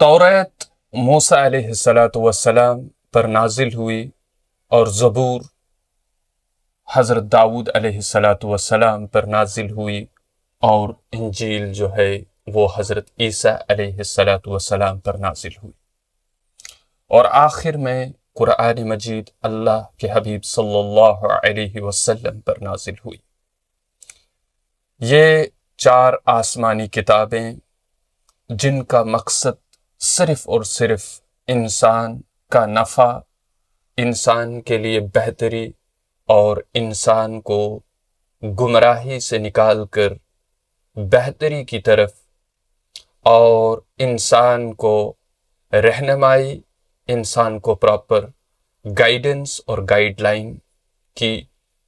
توریت موسیٰ علیہ السلام پر نازل ہوئی اور زبور حضرت داؤد علیہ السلام پر نازل ہوئی، اور انجیل جو ہے وہ حضرت عیسیٰ علیہ السلام پر نازل ہوئی، اور آخر میں قرآن مجید اللہ کے حبیب صلی اللہ علیہ وسلم پر نازل ہوئی۔ یہ 4 آسمانی کتابیں جن کا مقصد صرف اور صرف انسان کا نفع، انسان کے لیے بہتری اور انسان کو گمراہی سے نکال کر بہتری کی طرف اور انسان کو رہنمائی، انسان کو پراپر گائیڈنس اور گائیڈ لائن کی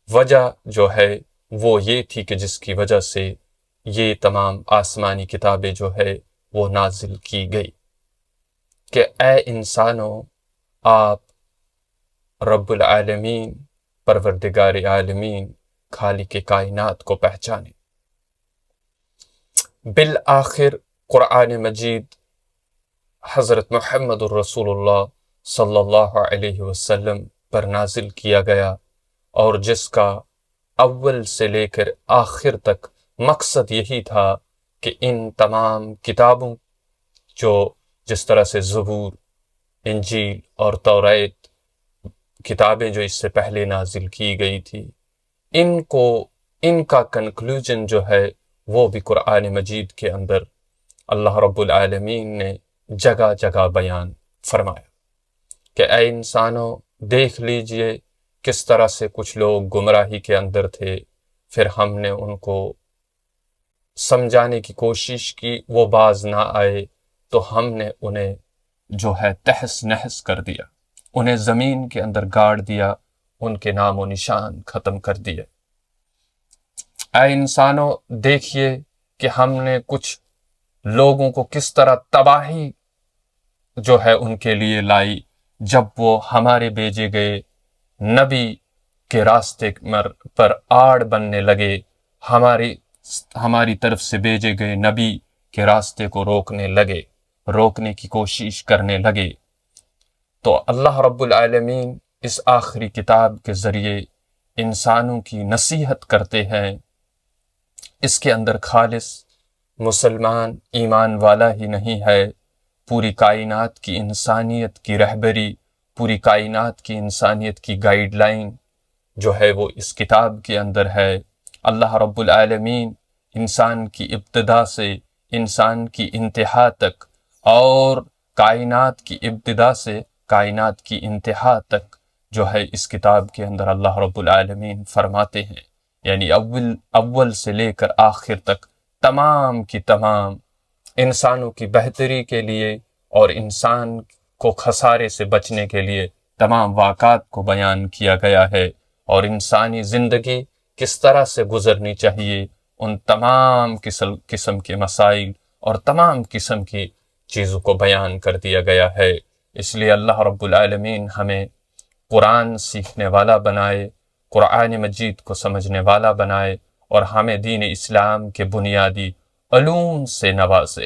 وجہ جو ہے وہ یہ تھی کہ جس کی وجہ سے یہ تمام آسمانی کتابیں جو ہے وہ نازل کی گئی کہ اے انسانوں، آپ رب العالمین، پروردگار عالمین، خالق کائنات کو پہچانیں۔ بالآخر قرآن مجید حضرت محمد الرسول اللہ صلی اللہ علیہ وسلم پر نازل کیا گیا، اور جس کا اول سے لے کر آخر تک مقصد یہی تھا کہ ان تمام کتابوں جو جس طرح سے زبور، انجیل اور توریت کتابیں جو اس سے پہلے نازل کی گئی تھی، ان کا کنکلوژن جو ہے وہ بھی قرآن مجید کے اندر اللہ رب العالمین نے جگہ جگہ بیان فرمایا کہ اے انسانوں، دیکھ لیجئے کس طرح سے کچھ لوگ گمراہی کے اندر تھے، پھر ہم نے ان کو سمجھانے کی کوشش کی، وہ باز نہ آئے تو ہم نے انہیں جو ہے تہس نہس کر دیا، انہیں زمین کے اندر گاڑ دیا، ان کے نام و نشان ختم کر دیے۔ اے انسانوں، دیکھیے کہ ہم نے کچھ لوگوں کو کس طرح تباہی جو ہے ان کے لیے لائی جب وہ ہمارے بھیجے گئے نبی کے راستے پر آڑ بننے لگے، ہماری طرف سے بھیجے گئے نبی کے راستے کو روکنے کی کوشش کرنے لگے۔ تو اللہ رب العالمین اس آخری کتاب کے ذریعے انسانوں کی نصیحت کرتے ہیں۔ اس کے اندر خالص مسلمان ایمان والا ہی نہیں ہے، پوری کائنات کی انسانیت کی رہبری، پوری کائنات کی انسانیت کی گائیڈ لائن جو ہے وہ اس کتاب کے اندر ہے۔ اللہ رب العالمین انسان کی ابتدا سے انسان کی انتہا تک، اور کائنات کی ابتدا سے کائنات کی انتہا تک جو ہے اس کتاب کے اندر اللہ رب العالمین فرماتے ہیں، یعنی اول سے لے کر آخر تک تمام کی تمام انسانوں کی بہتری کے لیے اور انسان کو خسارے سے بچنے کے لیے تمام واقعات کو بیان کیا گیا ہے، اور انسانی زندگی کس طرح سے گزرنی چاہیے، ان تمام قسم کے مسائل اور تمام قسم کی چیزوں کو بیان کر دیا گیا ہے۔ اس لیے اللہ رب العالمین ہمیں قرآن سیکھنے والا بنائے، قرآن مجید کو سمجھنے والا بنائے، اور ہمیں دین اسلام کے بنیادی علوم سے نوازے۔